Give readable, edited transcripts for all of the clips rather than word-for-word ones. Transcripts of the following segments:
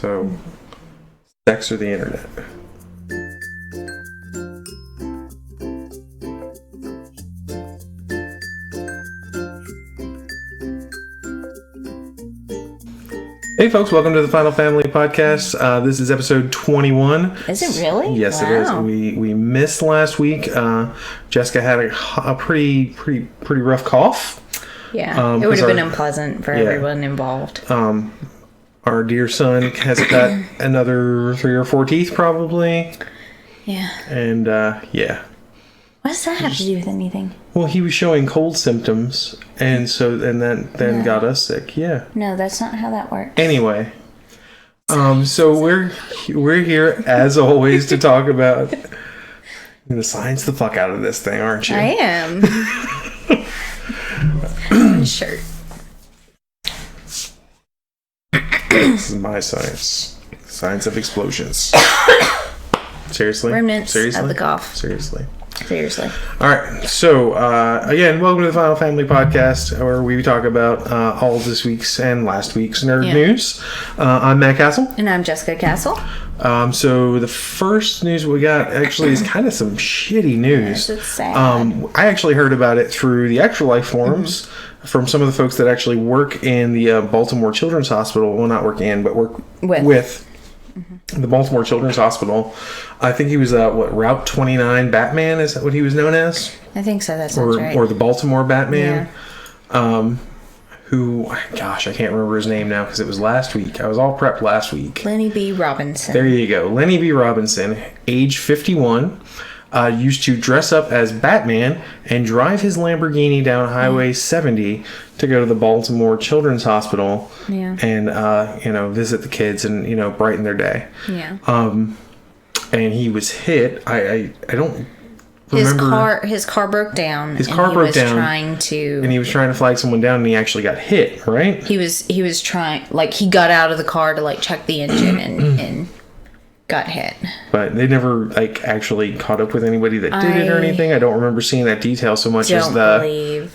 So, sex or the internet? Hey folks, welcome to the Final Family Podcast. This is episode 21. Is it really? Yes, wow. It is. We missed last week. Jessica had a pretty rough cough. Yeah, it would have been unpleasant for everyone involved. Our dear son has got another 3 or 4 teeth probably. Yeah. And What does that have to do with anything? Well, he was showing cold symptoms, and then got us sick. Yeah. No, that's not how that works. Anyway, so we're here as always to talk about. You're gonna science the fuck out of this thing, aren't you? I am. Shirt. This is my science. Science of explosions. Seriously? Remnants of the cough. Seriously. All right. So, again, welcome to the Final Family Podcast, where we talk about all this week's and last week's nerd news. I'm Matt Castle. And I'm Jessica Castle. So the first news we got actually is kind of some shitty news. Yes, it's sad. I actually heard about it through the Extra Life forums from some of the folks that actually work in the Baltimore Children's Hospital. Well, not work in, but work with the Baltimore Children's Hospital. I think he was Route 29 Batman, is that what he was known as? I think so, that sounds right. Or the Baltimore Batman. Yeah. Who, gosh, I can't remember his name now because it was last week. I was all prepped last week. Lenny B. Robinson. There you go. Lenny B. Robinson, age 51, used to dress up as Batman and drive his Lamborghini down Highway 70 to go to the Baltimore Children's Hospital and, visit the kids and, brighten their day. Yeah. And he was hit. I don't remember. His car broke down. His car broke down. And he was trying to flag someone down and he actually got hit, right? He was trying, he got out of the car to, check the engine and got hit. But they never, actually caught up with anybody that did it or anything. I don't remember seeing that detail so much as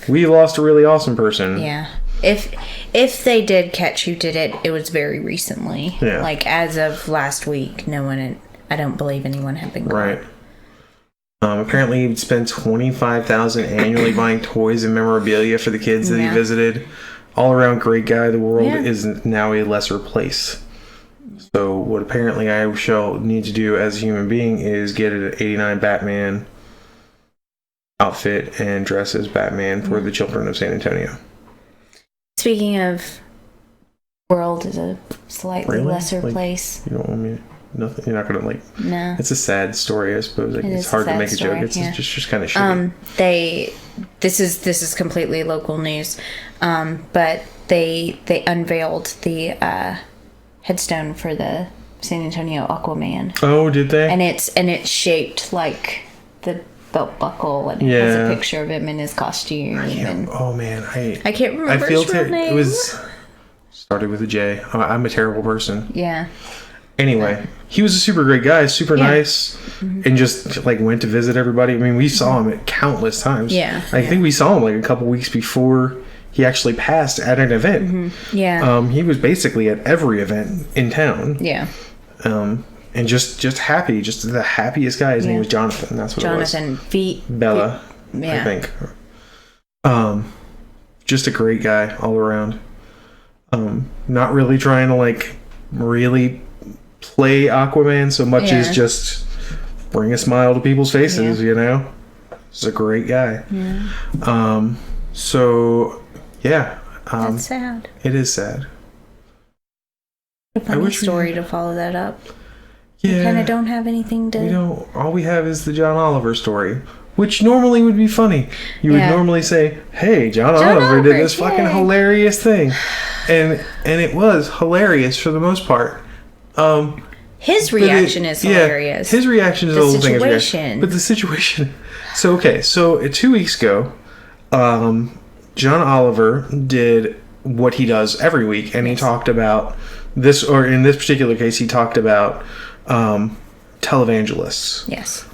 we lost a really awesome person. Yeah. If they did catch who did it, it was very recently. Yeah. As of last week, I don't believe anyone had been caught. Right. Apparently he'd spend $25,000 annually buying toys and memorabilia for the kids that he visited. All around great guy. The world is now a lesser place. So what apparently I shall need to do as a human being is get an 89 Batman outfit and dress as Batman for the children of San Antonio. Speaking of world is a slightly lesser place. You don't want me nothing. You're not gonna No. It's a sad story, I suppose. It's hard to make a joke. It's just kind of shitty. This is completely local news, but they unveiled the headstone for the San Antonio Aquaman. Oh, did they? And it's shaped like the belt buckle, and it has a picture of him in his costume. I can't remember his real name. It was started with a J. I'm a terrible person. Yeah. Anyway, he was a super great guy, super nice, and just went to visit everybody. I mean, we saw him at countless times. Yeah. I think we saw him a couple weeks before he actually passed at an event. Mm-hmm. Yeah. He was basically at every event in town. Yeah. And just happy, just the happiest guy. His name was Jonathan. That's what Jonathan it was. Bella, I think. Just a great guy all around. Not really trying to really play Aquaman so much as just bring a smile to people's faces. He's a great guy. Yeah. That's sad. It is sad. A funny story to follow that up. Yeah. We kind of don't have anything to... We don't. All we have is the John Oliver story, which normally would be funny. You would normally say, hey, John Oliver did this fucking hilarious thing. And it was hilarious for the most part. His reaction is hilarious. His reaction is the whole thing. But the situation... So 2 weeks ago, John Oliver did what he does every week, and he talked about this, or in this particular case, he talked about televangelists. Yes.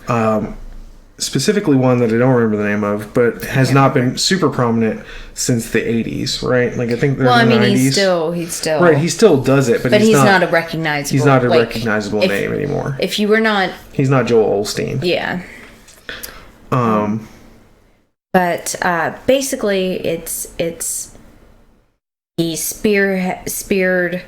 specifically one that I don't remember the name of, but has not been super prominent since the 80s, right? Like, I think there's the 90s. He's still right. He still does it, but he's not a recognizable. He's not a recognizable name anymore. If you were not, he's not Joel Osteen. Yeah. But basically, it's he speared.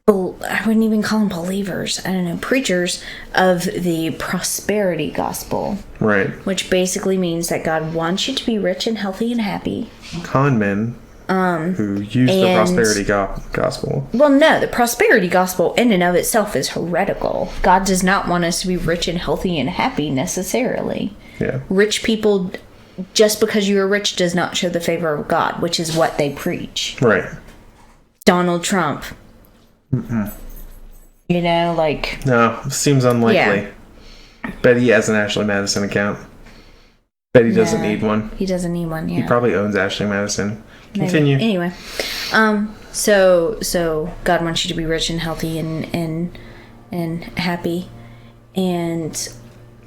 I wouldn't even call them believers. I don't know, preachers of the prosperity gospel. Right. Which basically means that God wants you to be rich and healthy and happy. Con men who use the prosperity gospel. Well, no, the prosperity gospel in and of itself is heretical. God does not want us to be rich and healthy and happy necessarily. Yeah. Rich people, just because you are rich, does not show the favor of God, which is what they preach. Right. Donald Trump. Mm-mm. You know, like... No, seems unlikely. Yeah. Bet he has an Ashley Madison account. Bet he doesn't need one. He doesn't need one, yeah. He probably owns Ashley Madison. Continue. Maybe. Anyway. So God wants you to be rich and healthy and happy. And...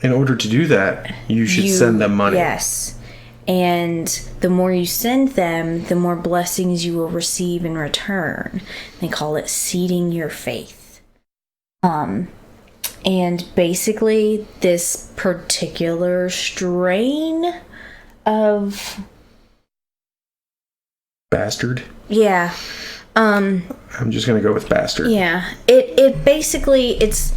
in order to do that, you should send them money. Yes. And the more you send them, the more blessings you will receive in return. They call it seeding your faith. And basically, this particular strain of... bastard? Yeah. I'm just going to go with bastard. Yeah. It basically, it's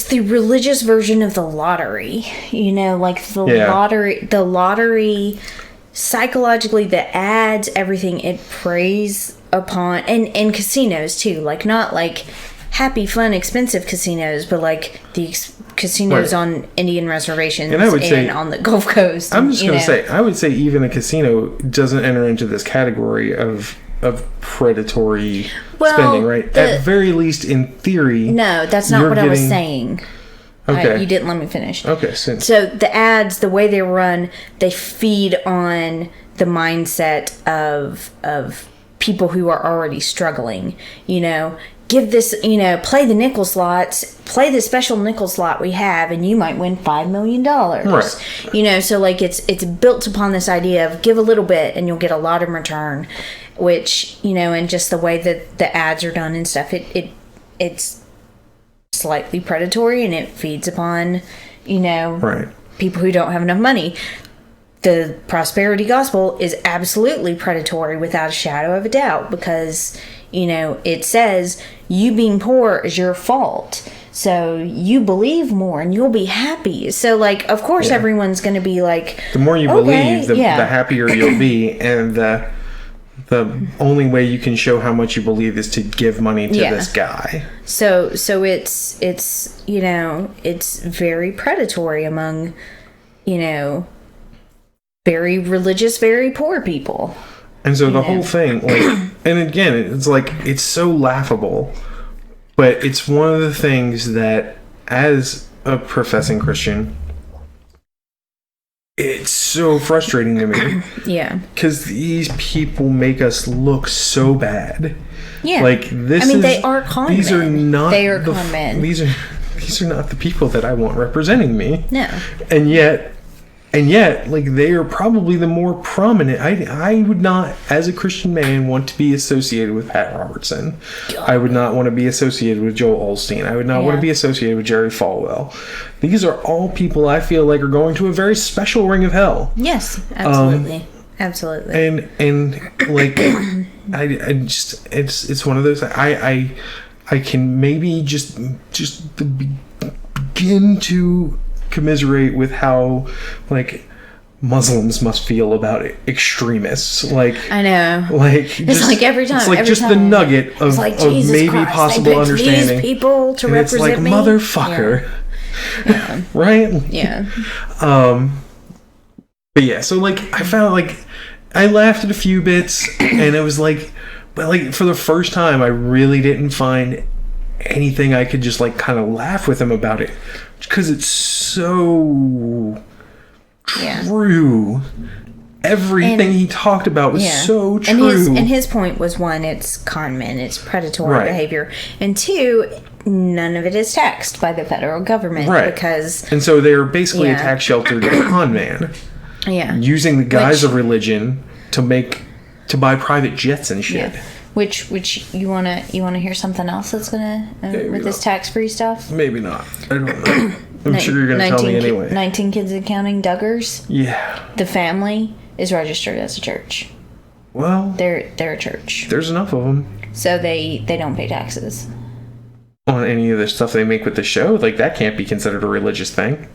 the religious version of the lottery, you know, like the lottery, psychologically, the ads, everything, it preys upon, and casinos too, like not like happy, fun, expensive casinos, but like the casinos on Indian reservations and, on the Gulf Coast. I'm just going to say, I would say even a casino doesn't enter into this category of predatory spending, right? At very least, in theory. No, that's not what I was saying. Okay. You didn't let me finish. Okay. So the ads, the way they run, they feed on the mindset of people who are already struggling. You know, give this, play the nickel slots, play the special nickel slot we have, and you might win $5 million. Right. So like it's built upon this idea of give a little bit and you'll get a lot in return. Which, and just the way that the ads are done and stuff, it's slightly predatory, and it feeds upon, people who don't have enough money. The prosperity gospel is absolutely predatory without a shadow of a doubt, because, it says you being poor is your fault. So you believe more and you'll be happy. So, like, of course, everyone's going to be like, the more you believe, the happier you'll be. And the only way you can show how much you believe is to give money to this guy. So it's it's very predatory among, very religious, very poor people. And so the whole thing, like, and again, it's like, it's so laughable, but it's one of the things that, as a professing Christian, it's so frustrating to me. Yeah. Because these people make us look so bad. Yeah. Like, they are con men. These are not... They are con men. These are not the people that I want representing me. No. And yet, like, they are probably the more prominent. I would not, as a Christian man, want to be associated with Pat Robertson. God. I would not want to be associated with Joel Osteen. I would not want to be associated with Jerry Falwell. These are all people I feel like are going to a very special ring of hell. Yes, absolutely. Absolutely. And like, I just, it's one of those, I can maybe just begin to commiserate with how, like, Muslims must feel about extremists. Like, I know. Like, it's like every time. It's like just the nugget of maybe Christ, possible understanding. These people to and represent it's like, me. motherfucker. Yeah. Right? Yeah. But yeah, so like, I found, like, I laughed at a few bits, and it was like, but like, for the first time, I really didn't find anything I could just like kind of laugh with him about it, because it's so true everything he talked about was so true. And his point was, one, it's con men, it's predatory behavior, and two, none of it is taxed by the federal government, because... And so they're basically a tax sheltered con man. Yeah. Using the guise of religion to buy private jets and shit. Yeah. Which you wanna hear something else that's gonna with this tax-free stuff? Maybe not. I don't know. I'm sure you're gonna tell me anyway. 19 kids and counting, Duggars. Yeah. The family is registered as a church. Well, they're a church. There's enough of them. So they don't pay taxes on any of the stuff they make with the show. Like, that can't be considered a religious thing,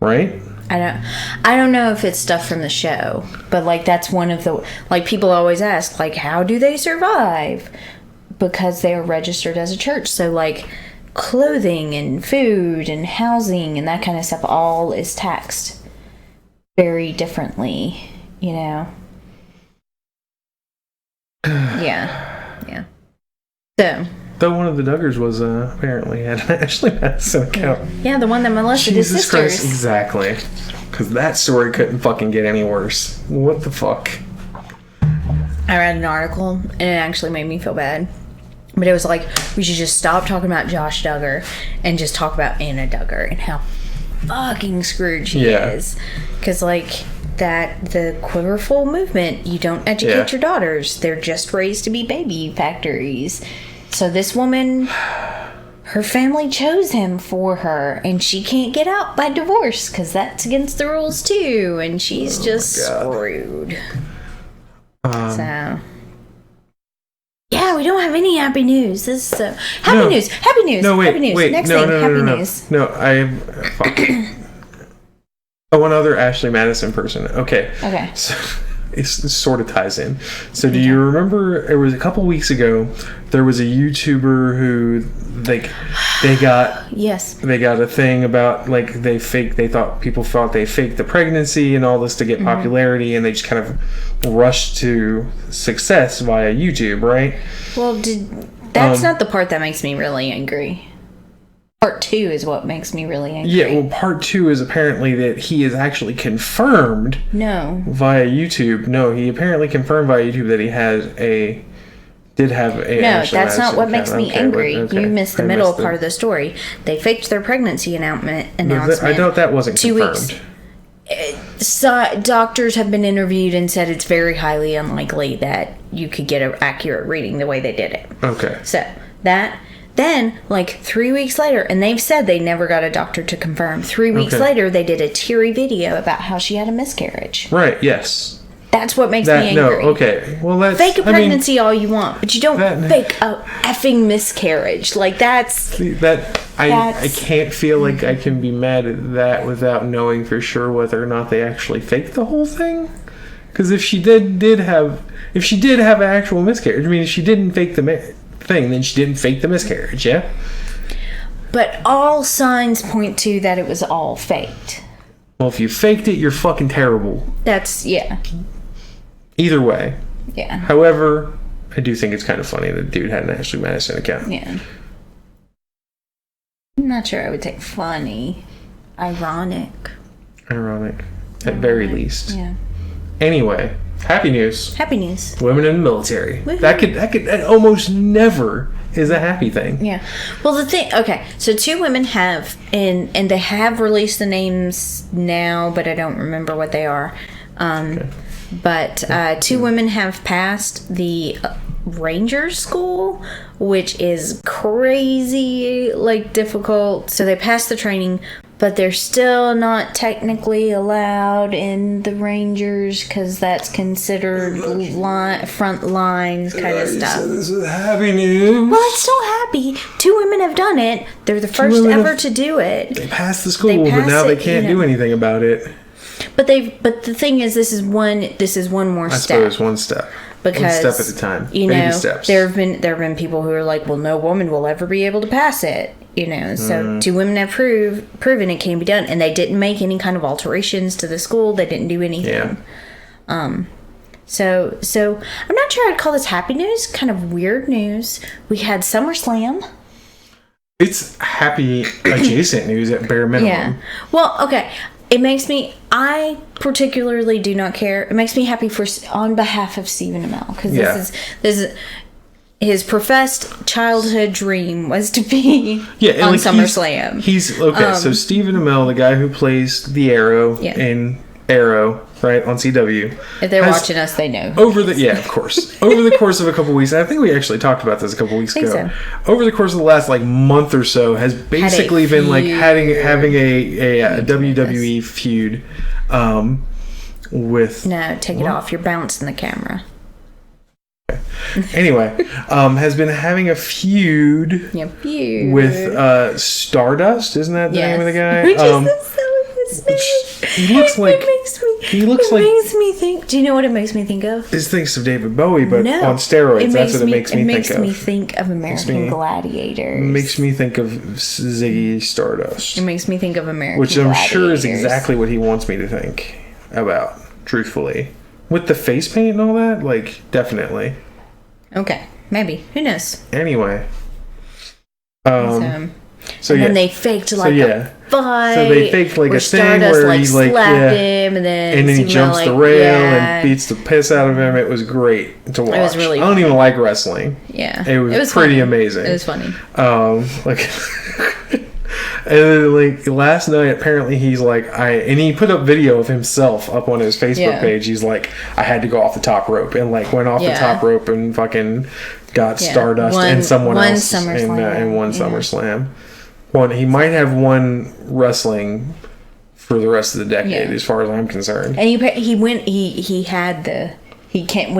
right? I don't know if it's stuff from the show, but like that's one of the, like, people always ask, like, how do they survive? Because they are registered as a church. So like clothing and food and housing and that kind of stuff all is taxed very differently, you know. Yeah. So, though one of the Duggars was apparently had an Ashley Madison account. Yeah, the one that molested his sisters. Christ, exactly. Because that story couldn't fucking get any worse. What the fuck? I read an article and it actually made me feel bad. But it was like, we should just stop talking about Josh Duggar and just talk about Anna Duggar and how fucking screwed she is. Because like the Quiverful movement, you don't educate your daughters. They're just raised to be baby factories. So this woman, her family chose him for her, and she can't get out by divorce because that's against the rules too, and she's just screwed. So, yeah, we don't have any happy news. This is happy news. Happy news. No, wait, happy news. wait. Next No, thing, no, happy no. news. No, one other Ashley Madison person. Okay. So, it sort of ties in. So do you remember, it was a couple weeks ago, there was a YouTuber who they got a thing about, like, they thought people thought they faked the pregnancy and all this to get popularity, and they just kind of rushed to success via YouTube, right? Well, that's not the part that makes me really angry. Part 2 is what makes me really angry. Yeah, well, part 2 is apparently that he is actually confirmed. Via YouTube. No, he apparently confirmed via YouTube that he did have a. No, that's not what makes me angry. You missed the middle part of the story. They faked their pregnancy announcement. I doubt that wasn't 2 confirmed. So, doctors have been interviewed and said it's very highly unlikely that you could get an accurate reading the way they did it. Okay. So that. Then, like 3 weeks later, and they've said they never got a doctor to confirm. 3 weeks later, they did a teary video about how she had a miscarriage. Right, yes. That's what makes me angry. No, okay. Well, that's... Fake a pregnancy all you want, but you don't fake a effing miscarriage. Like, that's... I can't feel like I can be mad at that without knowing for sure whether or not they actually faked the whole thing. Because if she did have an actual miscarriage, I mean, if she didn't fake the thing, then she didn't fake the miscarriage, yeah? But all signs point to that it was all faked. Well, if you faked it, you're fucking terrible. Either way. Yeah. However, I do think it's kind of funny that the dude had an Ashley Madison account. Yeah. I'm not sure I would say funny. Ironic. At very least. Yeah. Anyway, happy news. Happy news. Women in the military. Woo-hoo. That almost never is a happy thing. Yeah. Well, so 2 women have, and they have released the names now, but I don't remember what they are. But 2 women have passed the Ranger School, which is crazy, like, difficult. So they passed the training, but they're still not technically allowed in the Rangers because that's considered front lines kind of stuff. So this is happy news. Well, it's still happy. 2 women have done it. They're the first ever to do it. They passed the school, but now they can't do anything about it. But the thing is, this is one more step. I suppose one step. Because, one step at a time. Baby steps. There have been people who are like, well, no woman will ever be able to pass it. So 2 women have proven it can be done, and they didn't make any kind of alterations to the school. They didn't do anything. Yeah. So I'm not sure I'd call this happy news. Kind of weird news. We had SummerSlam. It's happy adjacent news at bare minimum. Yeah. Well, okay. it makes me, I particularly do not care. It makes me happy on behalf of Stephen Amell, because this is his professed childhood dream was to be on like SummerSlam. He's okay. So Stephen Amell, the guy who plays the Arrow in Arrow, right, on CW. If they're watching us, they know. Of course. Over the course of a couple weeks, and I think we actually talked about this a couple weeks ago. So. Over the course of the last like month or so, has basically been like having a WWE feud with. No, take it off. You're bouncing the camera. Anyway, has been having a feud with Stardust, isn't that the name of the guy? Which is he looks like makes me think. Do you know what it makes me think of? It thinks of David Bowie, but on steroids. That's what it makes me think of. It makes me think of American Gladiators. It makes me think of Ziggy Stardust. It makes me think of American Gladiators. Which I'm sure is exactly what he wants me to think about, truthfully. With the face paint and all that, like, definitely. Okay, maybe. Who knows? Anyway. So then they faked a fight. So they faked like a thing Stardust, where he like slapped him, and then he jumps the rail and beats the piss out of him. It was great to watch. It was really. I don't even like wrestling. Yeah, it was pretty amazing. It was funny. And then, like, last night, apparently he's like, and he put up video of himself up on his Facebook page. He's like, I had to go off the top rope, and like went off the top rope and fucking got Stardust and someone else in one SummerSlam. He might have won wrestling for the rest of the decade, as far as I'm concerned. And when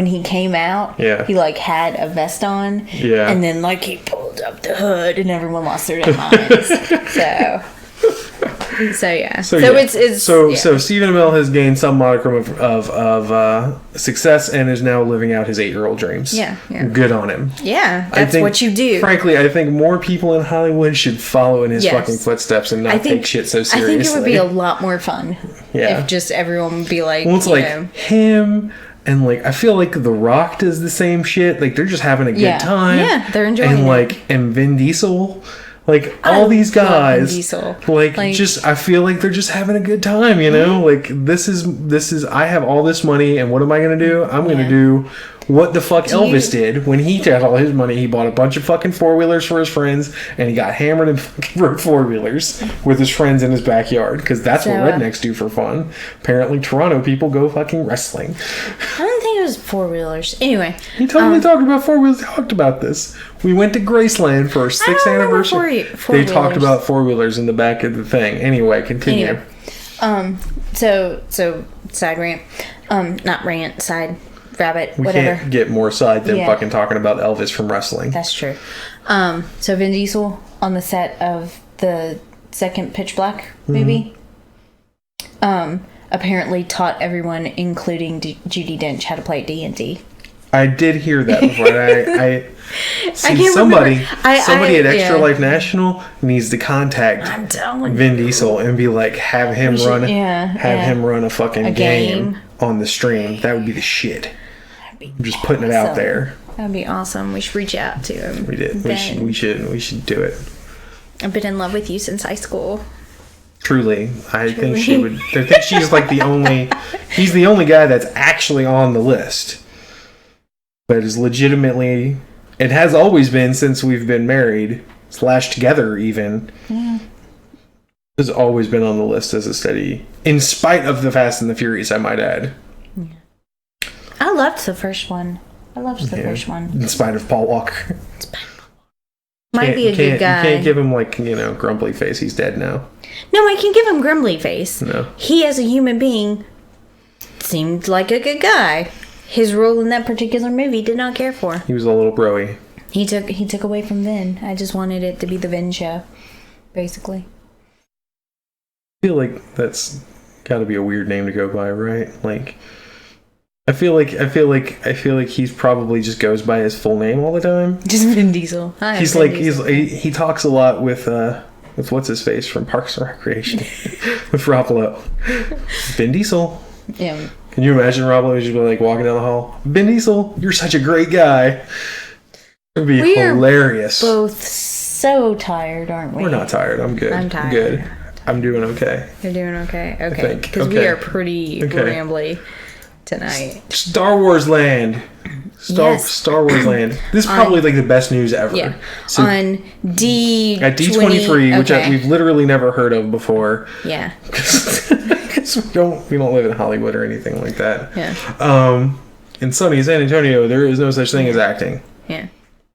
he came out, he like had a vest on, and then like he pulled up the hood, and everyone lost their damn minds. So Stephen Amell has gained some modicum of success and is now living out his 8-year-old dreams. Yeah. Good on him. Yeah, that's what you do. Frankly, I think more people in Hollywood should follow in his fucking footsteps and not take shit so seriously. I think it would be a lot more fun if just everyone would be like, well, it's like him. And, like, I feel like The Rock does the same shit. Like, they're just having a good time. Yeah, they're enjoying it. And Vin Diesel. Like, all these guys. Vin Diesel. Just, I feel like they're just having a good time, you know? Like, this is, I have all this money, and what am I going to do? I'm going to do what the fuck Elvis did when he had all his money. He bought a bunch of fucking 4-wheelers for his friends, and he got hammered and fucking rode 4-wheelers with his friends in his backyard, because that's what rednecks do for fun. Apparently, Toronto people go fucking wrestling. I don't think it was 4-wheelers. Anyway. He totally talked about 4-wheelers. He talked about this. We went to Graceland for our 6th anniversary. They talked about 4-wheelers in the back of the thing. Anyway, continue. So side rant. Not rant, side rabbit, whatever. We can't get more side than fucking talking about Elvis from wrestling. That's true. So Vin Diesel on the set of the second Pitch Black movie apparently taught everyone, including Judi Dench, how to play D&D. I did hear that before. I see somebody at Extra Life National needs to contact Vin Diesel and be like, have him run a fucking game on the stream. That would be the shit. I'm just putting it out there. That'd be awesome. We should reach out to him. We did. We should do it. I've been in love with you since high school. Truly. I think she would. I think she's like he's the only guy that's actually on the list. But is legitimately, it has always been since we've been married / together even. Yeah. Has always been on the list as a steady, in spite of the Fast and the Furious, I might add. Yeah. I loved the first one. First one. In spite of Paul Walker. Might be a good guy. You can't give him grumbly face. He's dead now. No, I can give him grumbly face. No. He, as a human being, seemed like a good guy. His role in that particular movie did not care for. He was a little broy. He took away from Vin. I just wanted it to be the Vin show, basically. I feel like that's got to be a weird name to go by, right? Like, I feel like he's probably just goes by his full name all the time. Just Vin Diesel. He talks a lot with what's his face from Parks and Recreation with Rob Lowe. Vin Diesel. Yeah. Can you imagine Rob Lowe just be like walking down the hall? Vin Diesel, you're such a great guy. It'd be hilarious. We're both so tired, aren't we? We're not tired. I'm good. I'm tired. Good. I'm doing okay. You're doing okay? Okay. think. Because we are pretty rambly tonight. Star Wars Land. Star Wars Land. This is probably like the best news ever. Yeah. So, on D... at D23, which we've literally never heard of before. Yeah. Because we don't live in Hollywood or anything like that. Yeah. In sunny San Antonio, there is no such thing as acting. Yeah.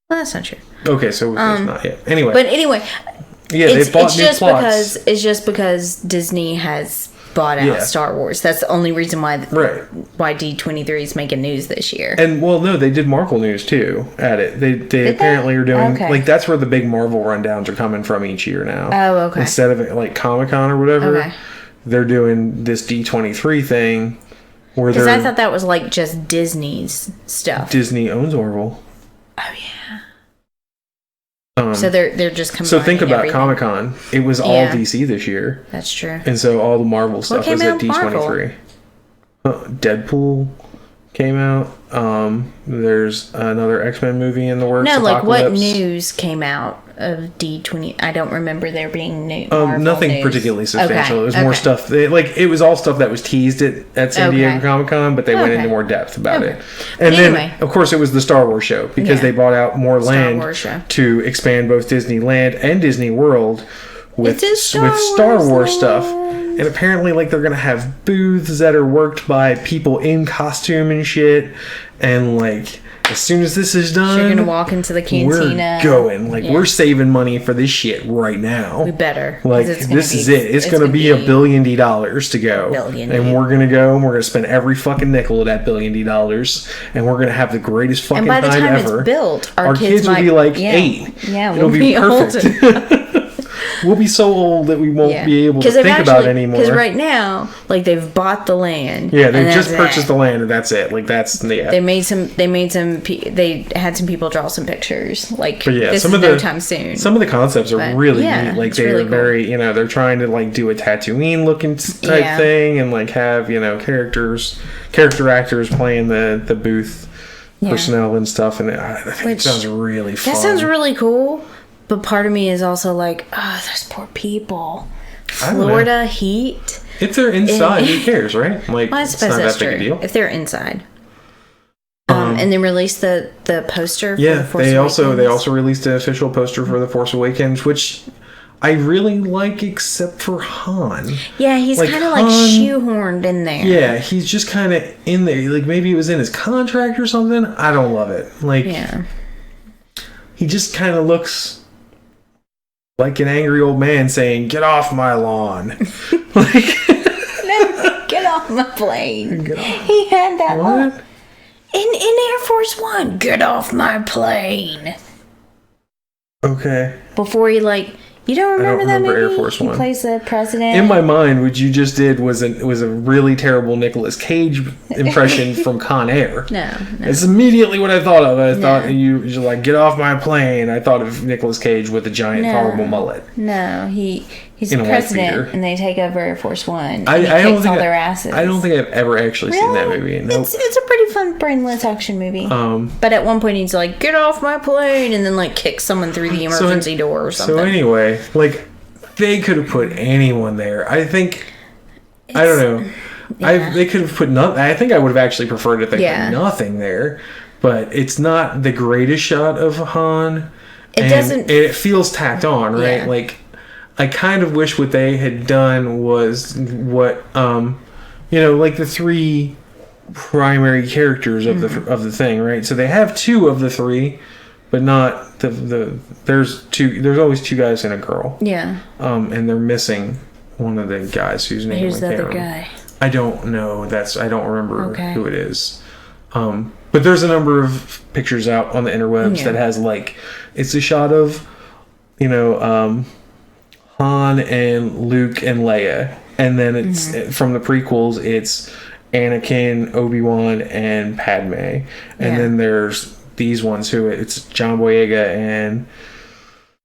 Well, that's not true. Okay, so it's not yet. Anyway. But anyway, yeah, they bought new plots. It's just because Disney has bought out Star Wars. That's the only reason why D23 is making news this year. And well, no, they did Marvel news too at it. They apparently are doing like that's where the big Marvel rundowns are coming from each year now. Oh, okay. Instead of it like Comic-Con or whatever, they're doing this D23 thing where because I thought that was like just Disney's stuff. Disney owns Marvel. Oh yeah. So they're just combining. So think about everything. Comic-Con. It was all DC this year. That's true. And so all the Marvel stuff was at D23. Deadpool came out. There's another X-Men movie in the works. No, like Apocalypse. what news came out of D20? I don't remember there being new. Nothing news. Particularly substantial. Okay. It was more stuff. It was all stuff that was teased at San Diego Comic-Con, but they went into more depth about it. And then, of course, it was the Star Wars show because they bought out more land to expand both Disneyland and Disney World with Star Wars stuff. And apparently, like, they're going to have booths that are worked by people in costume and shit. And, like, as soon as this is done... So you're going to walk into the cantina. We're going. Like, we're saving money for this shit right now. We better. Like, this is it. It's going to be $1 billion to go. And we're going to go and we're going to spend every fucking nickel of that $1 billion. And we're going to have the greatest fucking time ever. And by the time it's built, our kids will be like 8. Yeah, it'll be perfect. We'll be so old that we won't be able to think about it anymore. Because right now, like, they've bought the land. Yeah, they've just purchased the land, and that's it. Like, that's They had some people draw some pictures. Like, this is no time soon. Some of the concepts are really neat. Like, they're really very, they're trying to, like, do a Tatooine looking type thing, and, like, have, character actors playing the booth personnel and stuff, and I think it sounds really fun. That sounds really cool. But part of me is also like, oh, those poor people. Florida heat. If they're inside, who cares, right? Like, well, I suppose that's true. Big a deal. If they're inside. And then release the poster for The Force Awakens. They also released the official poster for The Force Awakens, which I really like except for Han. Yeah, he's kind of like shoehorned in there. Yeah, he's just kind of in there. Like, maybe it was in his contract or something. I don't love it. Like, he just kind of looks... like an angry old man saying, "Get off my lawn." Like, no, get off my plane. He had that one. In Air Force One, get off my plane. Okay. Before he you don't remember that movie? Air Force One. He plays the president. In my mind, what you just did was a really terrible Nicolas Cage impression from Con Air. No. It's immediately what I thought of. I thought you're like, "Get off my plane." I thought of Nicolas Cage with a giant, horrible mullet. No, he's the president, and they take over Air Force One. I don't think their asses. I don't think I've ever actually seen that movie. Nope. It's a pretty fun, brainless action movie. But at one point he's like, "Get off my plane," and then like kicks someone through the emergency door or something. So anyway. Like, they could have put anyone there. I think... I don't know. Yeah. They could have put nothing... I think I would have actually preferred if they put nothing there. But it's not the greatest shot of Han. It feels tacked on, right? Yeah. Like, I kind of wish what they had done was what... like the 3 primary characters of the thing, right? So they have 2 of the 3... but not there's always 2 guys and a girl. Yeah. And they're missing one of the guys whose name Who's the other guy? I don't know. I don't remember who it is. But there's a number of pictures out on the interwebs that has it's a shot of, Han and Luke and Leia, and then it's from the prequels. It's Anakin, Obi-Wan, and Padme, and then there's these ones who it's John Boyega and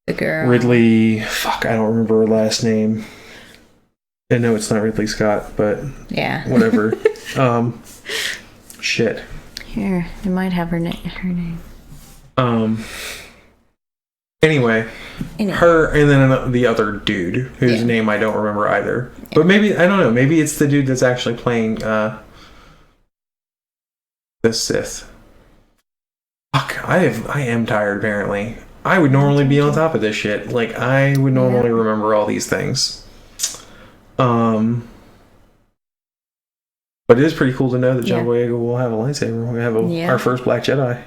the girl Ridley. Fuck, I don't remember her last name. I know it's not Ridley Scott, but whatever. Shit. Here, it might have her name. Anyway, her and then the other dude whose name I don't remember either. Yeah. But maybe, I don't know, maybe it's the dude that's actually playing the Sith. Fuck, I am tired apparently. I would normally be on top of this shit. Like, I would normally remember all these things. But it is pretty cool to know that John Boyega will have a lightsaber. We have our first Black Jedi.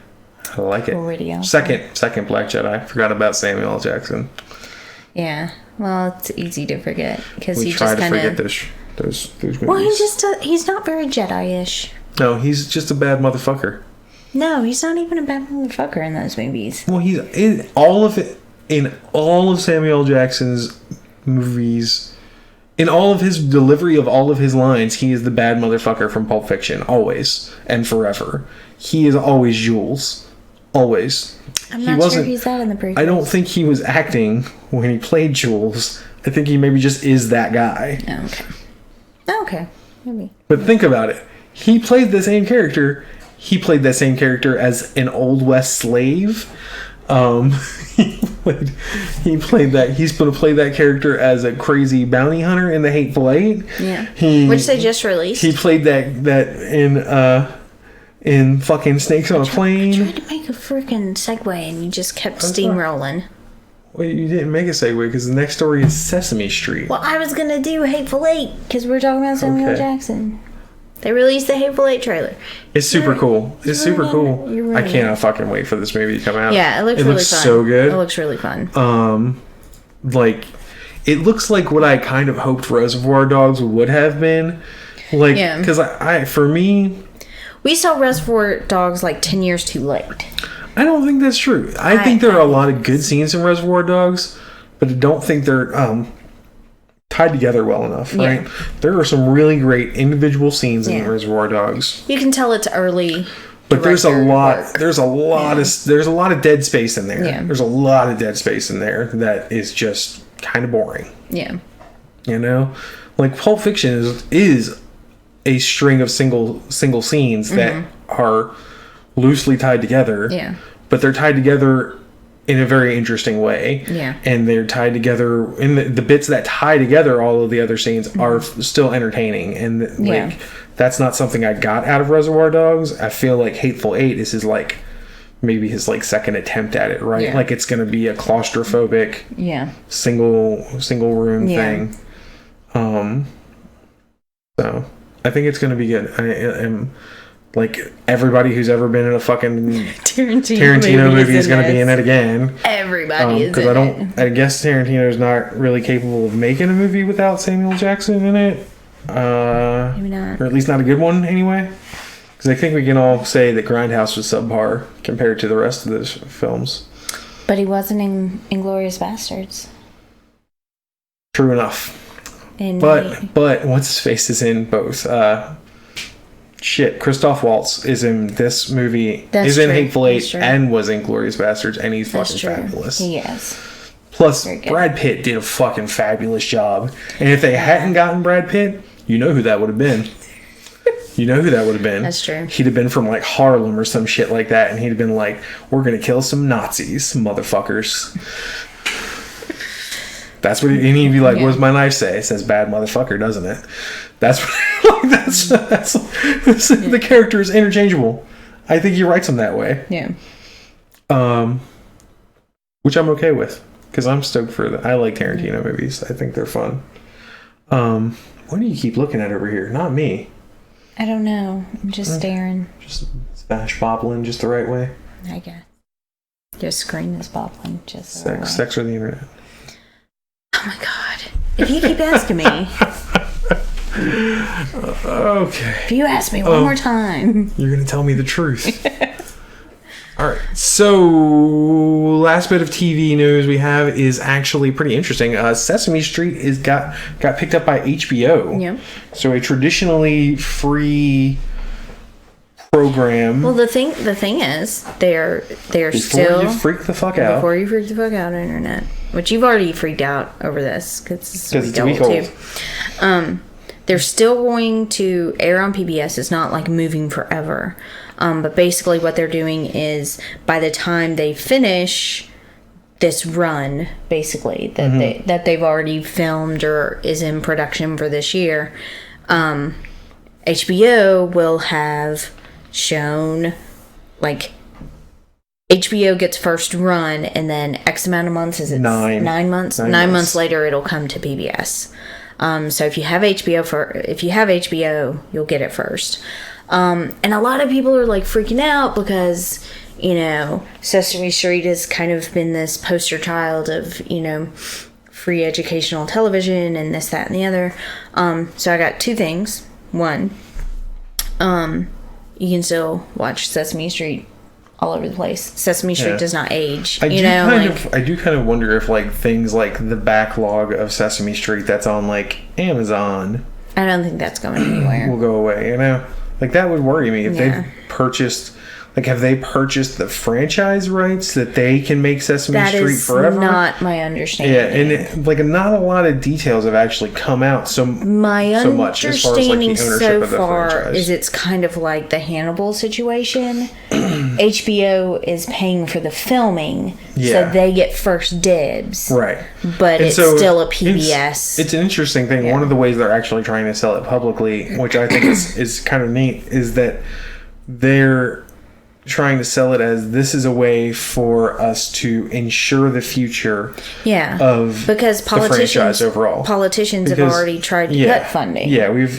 I like it. Awesome. Second Black Jedi. Forgot about Samuel L. Jackson. Yeah. Well, it's easy to forget because he try just to forget those movies. Well, he's not very Jedi-ish. No, he's just a bad motherfucker. No, he's not even a bad motherfucker in those movies. Well, he's in all of it. In all of Samuel L. Jackson's movies, in all of his delivery of all of his lines, he is the bad motherfucker from Pulp Fiction, always and forever. He is always Jules, always. I'm not sure he's that in the prequels. I don't think he was acting when he played Jules. I think he maybe just is that guy. Oh, okay. Okay, maybe. But think about it. He played the same character. He played that same character as an Old West slave. He played that. He's going to play that character as a crazy bounty hunter in The Hateful Eight. Yeah, which they just released. He played that in fucking Snakes on a Plane. I tried to make a freaking segue and you just kept steamrolling. Well, you didn't make a segue because the next story is Sesame Street. Well, I was going to do Hateful Eight because we're talking about Samuel L. Jackson. They released the Hateful Eight trailer. It's super cool. It's super cool. I cannot fucking wait for this movie to come out. Yeah, it looks really fun. So good. It looks really fun. Like, it looks like what I kind of hoped Reservoir Dogs would have been. Like, because for me, we saw Reservoir Dogs like 10 years too late. I don't think that's true. I think there are a lot of good scenes in Reservoir Dogs, but I don't think they're tied together well enough, right? Yeah. There are some really great individual scenes in Reservoir Dogs. You can tell it's early, but there's a lot of dead space in there. Yeah. There's a lot of dead space in there that is just kind of boring. Yeah. You know, like Pulp Fiction is a string of single scenes that are loosely tied together. Yeah. But they're tied together in a very interesting way. Yeah. And they're tied together in the bits that tie together all of the other scenes are still entertaining. And that's not something I got out of Reservoir Dogs. I feel like Hateful Eight is his like second attempt at it, right? Yeah. Like it's going to be a claustrophobic single room thing. So I think it's going to be good. I am like everybody who's ever been in a fucking Tarantino movie is going to be in it again. Everybody is in it. I guess Tarantino's not really capable of making a movie without Samuel Jackson in it. Maybe not. Or at least not a good one anyway. Because I think we can all say that Grindhouse was subpar compared to the rest of the films. But he wasn't in Inglourious Bastards. True enough. But what's his face is in both. Christoph Waltz is in this movie, in Hateful Eight, and was in Inglourious Bastards, and he's fucking fabulous. He is. Plus, Brad Pitt did a fucking fabulous job. And if they hadn't gotten Brad Pitt, you know who that would have been. That's true. He'd have been from like Harlem or some shit like that, and he'd have been like, "We're gonna kill some Nazis, motherfuckers." That's what he'd be like. What does my knife say? It says "bad motherfucker," doesn't it? That's what, that's the character is interchangeable. I think he writes them that way. Yeah. Which I'm okay with because I'm stoked for that. I like Tarantino movies. I think they're fun. What do you keep looking at over here? Not me. I don't know. I'm just staring. Just smash bobbling just the right way. I guess. Your screen is bobbling just the right way. Sex or the internet? Oh my god. If you keep asking me. Okay. If you ask me one more time. You're going to tell me the truth. Alright. So, last bit of TV news we have is actually pretty interesting. Sesame Street got picked up by HBO. Yeah. So, a traditionally free program. Well, the thing is, they're still. Before you freak the fuck out. Before you freak the fuck out, internet. Which you've already freaked out over this because it's a week old. They're still going to air on PBS. It's not like moving forever. But basically what they're doing is by the time they finish this run, basically, that they've already filmed or is in production for this year, HBO will have shown, like, HBO gets first run, and then X amount of months, is it 9 months? 9 months later, it'll come to PBS. So if you have HBO, you'll get it first. And a lot of people are like freaking out because, you know, Sesame Street has kind of been this poster child of, you know, free educational television and this, that, and the other. So I got two things. One, you can still watch Sesame Street all over the place. Sesame Street does not age. I do kind of wonder if, like, things like the backlog of Sesame Street that's on, like, Amazon, I don't think that's going anywhere. will go away, you know? Like, that would worry me if they've purchased... Like, have they purchased the franchise rights that they can make Sesame Street forever? That is not my understanding. Yeah, and not a lot of details have actually come out so much as far as, like, the ownership of the franchise. Is it's kind of like the Hannibal situation. HBO is paying for the filming, so they get first dibs. Right. But it's still a PBS. It's an interesting thing. Yeah. One of the ways they're actually trying to sell it publicly, which I think is kind of neat, is that they're trying to sell it as this is a way for us to ensure the future of because the franchise overall. Politicians have already tried to cut funding. Yeah, we've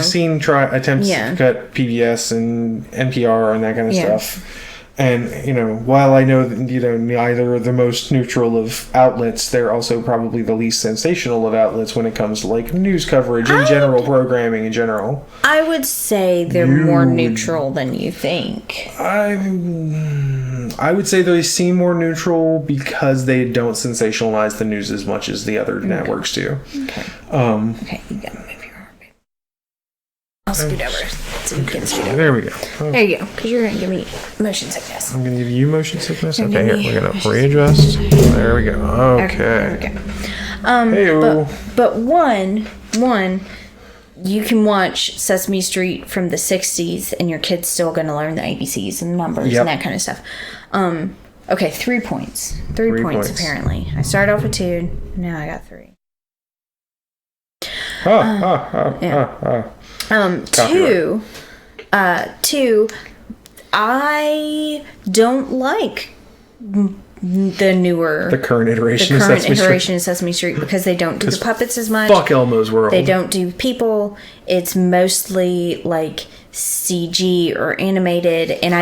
seen attempts to cut PBS and NPR and that kind of stuff. And, you know, while I know that, you know, neither are the most neutral of outlets, they're also probably the least sensational of outlets when it comes to, like, news coverage in general, programming in general. I would say they're more neutral than you think. I would say they seem more neutral because they don't sensationalize the news as much as the other networks do. Okay. Okay, you gotta move your arm. I'll scoot over so you can scoot over. There we go. Oh. There you go, because you're going to give me motion sickness. I'm going to give you motion sickness? Okay, here, we're going to readjust. There we go. Okay. There we go. But one, you can watch Sesame Street from the 60s and your kid's still going to learn the ABCs and numbers and that kind of stuff. Okay, 3 points. 3 points, apparently. I started off with 2, now I got 3. Two, I don't like the current iteration of Sesame Street because they don't do the puppets as much. Fuck Elmo's World. They don't do people. It's mostly like CG or animated, and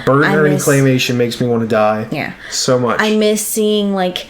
Bert and Ernie claymation makes me want to die. Yeah, so much. I miss seeing like.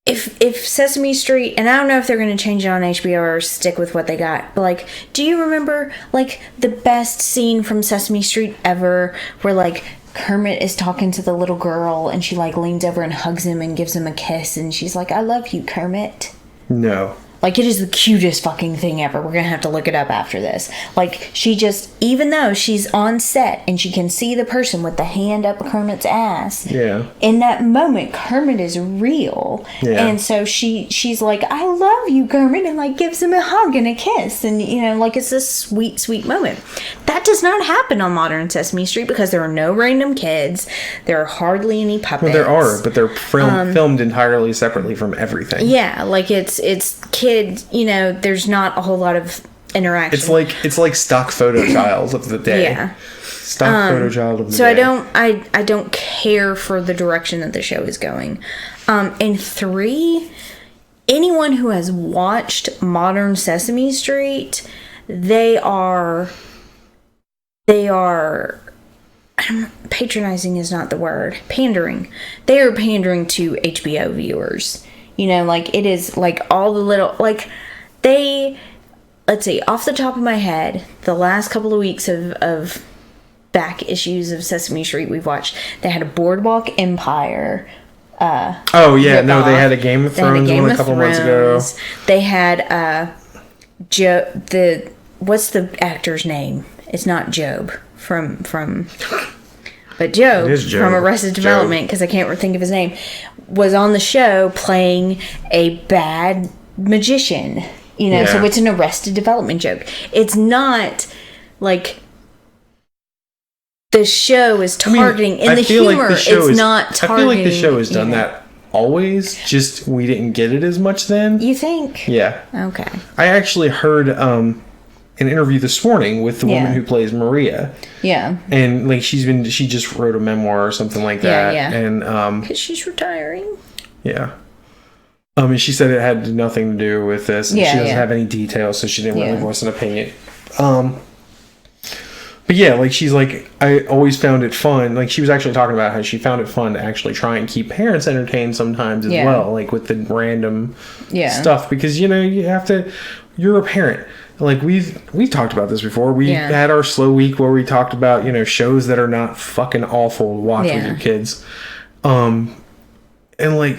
If Sesame Street, and I don't know if they're going to change it on HBO or stick with what they got, but, like, do you remember, like, the best scene from Sesame Street ever where, like, Kermit is talking to the little girl and she, like, leans over and hugs him and gives him a kiss and she's like, I love you, Kermit? No. Like, it is the cutest fucking thing ever. We're going to have to look it up after this. Like, she just, even though she's on set and she can see the person with the hand up Kermit's ass. Yeah. In that moment, Kermit is real. Yeah. And so she's like, I love you, Kermit, and, like, gives him a hug and a kiss. And, you know, like, it's this sweet, sweet moment. That does not happen on modern Sesame Street because there are no random kids. There are hardly any puppets. Well, there are, but they're filmed entirely separately from everything. Yeah, like, it's kids, you know, there's not a whole lot of interaction. It's like stock photo child of the day. Yeah. Stock photo child of the day. So I don't care for the direction that the show is going. And 3, anyone who has watched modern Sesame Street, they are patronizing is not the word. Pandering. They are pandering to HBO viewers. You know, like, it is, like, all the little, like, let's see, off the top of my head, the last couple of weeks of back issues of Sesame Street we've watched, they had a Boardwalk Empire. They had a Game of Thrones one a couple months ago. They had, what's the actor's name? It's not Job but Job from Arrested Development, because I can't think of his name, was on the show playing a bad magician. You know, so it's an Arrested Development joke. It's not like the show is targeting in the humor. It's not targeting. I feel like the show has done that always. Just we didn't get it as much then. You think? Yeah. Okay. I actually heard an interview this morning with the woman who plays Maria. Yeah. And like she just wrote a memoir or something like that. Yeah. And because she's retiring. Yeah. And she said it had nothing to do with this. And she doesn't have any details, so she didn't really voice an opinion. But yeah, like she's like, I always found it fun. Like she was actually talking about how she found it fun to actually try and keep parents entertained sometimes as well, like with the random stuff. Because you have to. You're a parent. Like we've talked about this before. We had our slow week where we talked about shows that are not fucking awful to watch with your kids. And like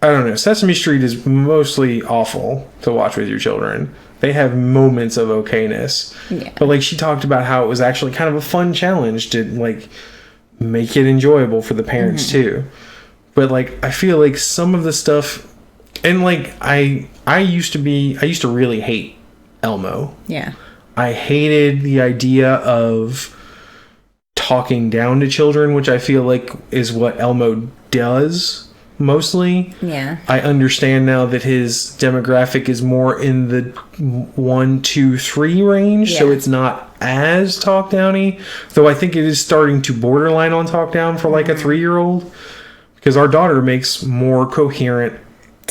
I don't know, Sesame Street is mostly awful to watch with your children. They have moments of okayness. Yeah. But like she talked about how it was actually kind of a fun challenge to like make it enjoyable for the parents too. But like I feel like some of the stuff, and like I used to really hate Elmo. Yeah. I hated the idea of talking down to children, which I feel like is what Elmo does. Mostly. Yeah. I understand now that his demographic is more in the 1, 2, 3 range, so it's not as talk downy. Though I think it is starting to borderline on talk down for like a 3-year-old, because our daughter makes more coherent,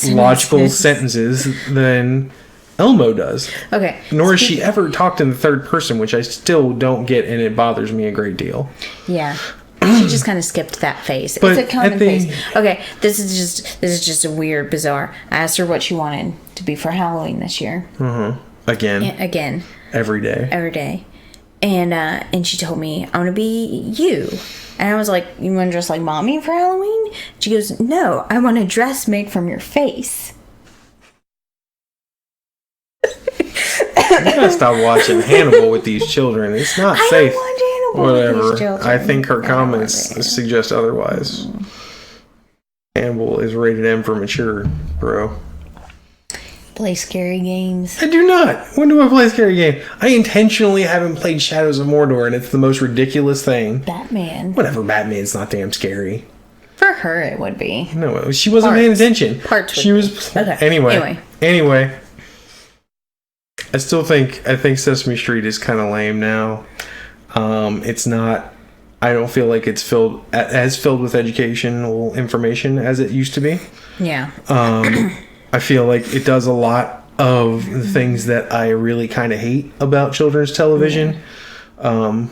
logical sentences than Elmo does. Okay. Nor has she ever talked in the third person, which I still don't get, and it bothers me a great deal. Yeah. She just kind of skipped that phase. But it's a common phase. Okay, this is just a weird, bizarre. I asked her what she wanted to be for Halloween this year. Again. Every day. And she told me, I want to be you. And I was like, you want to dress like mommy for Halloween? She goes, no, I want a dress made from your face. You gotta stop watching Hannibal with these children. It's not safe. Whatever. I think her comments suggest otherwise. Hannibal is rated M for mature, bro. Play scary games. I do not. When do I play a scary game? I intentionally haven't played Shadows of Mordor, and it's the most ridiculous thing. Batman. Whatever, Batman's not damn scary. For her, it would be. No, she wasn't paying attention. She was. Okay. Anyway. I think Sesame Street is kind of lame now. It's not. I don't feel like it's filled with educational information as it used to be. Yeah. I feel like it does a lot of the things that I really kind of hate about children's television. Yeah.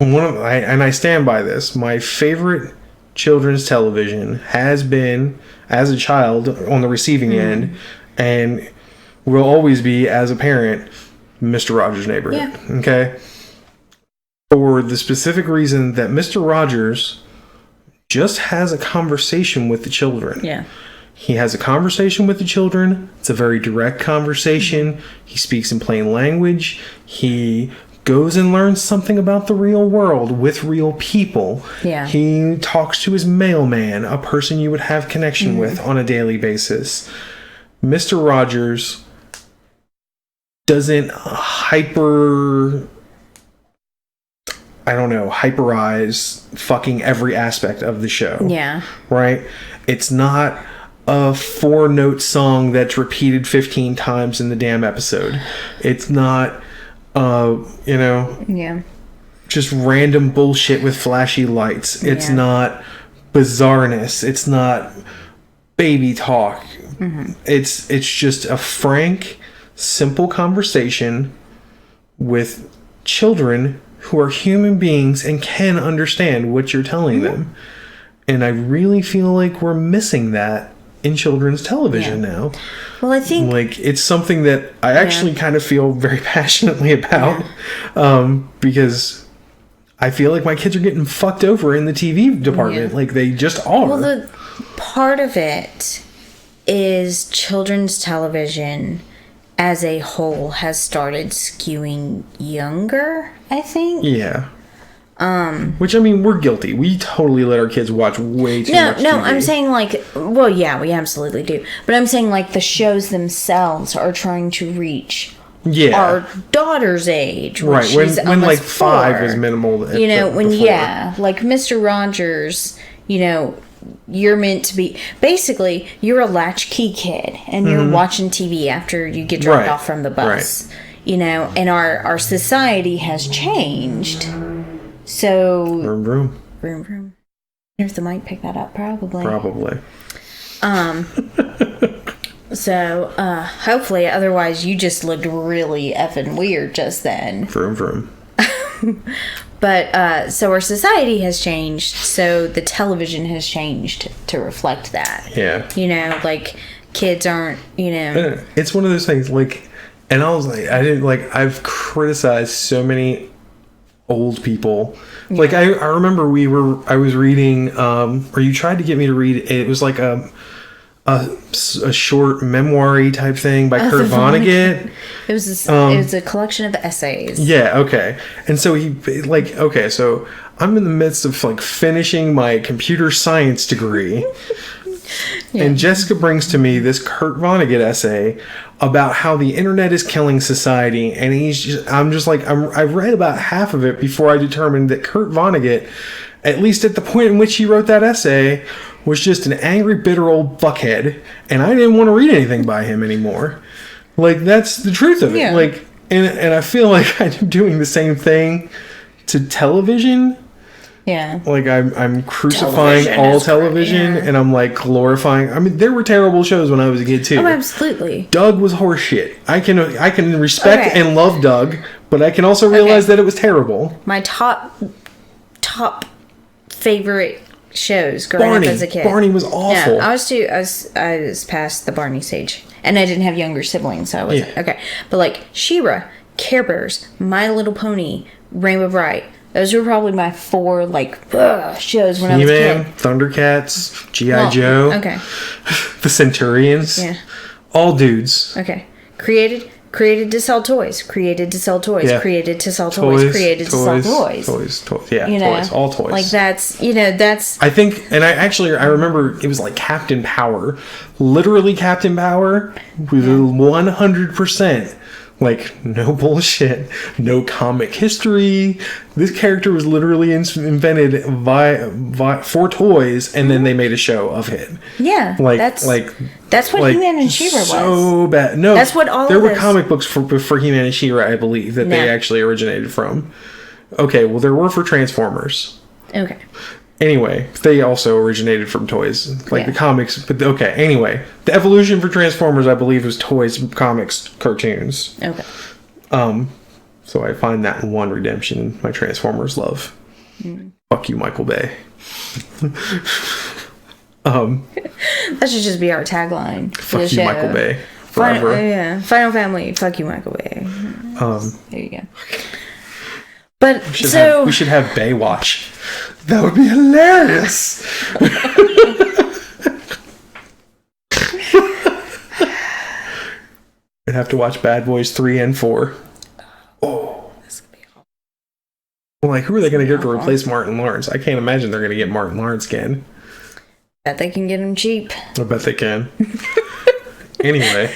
I stand by this. My favorite children's television has been, as a child, on the receiving end, and will always be, as a parent, Mr. Rogers' Neighborhood. Yeah. Okay? For the specific reason that Mr. Rogers just has a conversation with the children. Yeah. He has a conversation with the children. It's a very direct conversation. He speaks in plain language. He goes and learns something about the real world with real people. Yeah. He talks to his mailman, a person you would have connection with on a daily basis. Mr. Rogers doesn't hyperize fucking every aspect of the show. Yeah. Right? It's not a 4-note song that's repeated 15 times in the damn episode. It's not, just random bullshit with flashy lights. It's not bizarreness. It's not baby talk. Mm-hmm. It's just a frank, simple conversation with children who are human beings and can understand what you're telling them. And I really feel like we're missing that in children's television now. Well, I think like it's something that I actually kind of feel very passionately about, because I feel like my kids are getting fucked over in the TV department. Like they just are. Well, the part of it is children's television as a whole has started skewing younger, I think. Yeah. Which, I mean, we're guilty. We totally let our kids watch way too much TV. No, I'm saying, like, well, yeah, we absolutely do. But I'm saying, like, the shows themselves are trying to reach our daughter's age. Right, she's when like 5 4. is minimal. Like Mr. Rogers, you're meant to be, basically, you're a latchkey kid, and you're watching TV after you get dropped off from the bus. Right. And our society has changed. So vroom. I wonder if the mic picked that up. Probably. So hopefully, otherwise you just looked really effing weird just then. Vroom. But so our society has changed, so the television has changed to reflect that. Yeah. Like kids aren't, It's one of those things, like, and I was like, I've criticized so many old people. Yeah. Like I remember I was reading, or you tried to get me to read, it was like a short memoir-y type thing by Kurt Vonnegut. It was a collection of essays. Yeah, okay. And so so I'm in the midst of like finishing my computer science degree. Yeah. And Jessica brings to me this Kurt Vonnegut essay about how the internet is killing society, and I read about half of it before I determined that Kurt Vonnegut, at least at the point in which he wrote that essay, was just an angry, bitter old fuckhead, and I didn't want to read anything by him anymore. Like, that's the truth of it. Yeah. Like, and I feel like I'm doing the same thing to television. Yeah. Like, I'm crucifying all television, and I'm like glorifying. I mean, there were terrible shows when I was a kid too. Oh, absolutely. Doug was horseshit. I can respect and love Doug, but I can also realize that it was terrible. My top favorite shows growing up as a kid. Barney was awful. Yeah, I was past the Barney stage, and I didn't have younger siblings, so I wasn't okay. But like She-Ra, Care Bears, My Little Pony, Rainbow Bright. Those were probably my 4 shows when I was a kid. Thundercats, G.I. Joe. Okay. The Centurions. Yeah. All dudes. Okay. Created to sell toys. Created to sell toys. Yeah. Created to sell toys. Created to sell toys. Toys. Yeah, toys. All toys. Like that's... I think, and I remember it was like Captain Power. Literally Captain Power with 100%. Like, no bullshit, no comic history. This character was literally invented for toys, and then they made a show of it. Yeah, that's what He-Man and She-Ra was. So bad. No, that's what all. There were comic books for He-Man and She-Ra, I believe, that they actually originated from. Okay, well, there were for Transformers. Okay. Anyway, they also originated from toys, the comics. But okay, anyway, the evolution for Transformers, I believe, was toys, comics, cartoons. Okay. So I find that one redemption in my Transformers love. Fuck you, Michael Bay. That should just be our tagline. Fuck you, Michael Bay. Forever. Final Family. Fuck you, Michael Bay. There you go. But we should have Baywatch. That would be hilarious. I'd have to watch Bad Boys 3 and 4. Oh, this could be awful. Well, like, who are they going to get to replace Martin Lawrence? I can't imagine they're going to get Martin Lawrence again. Bet they can get him cheap. I bet they can. Anyway,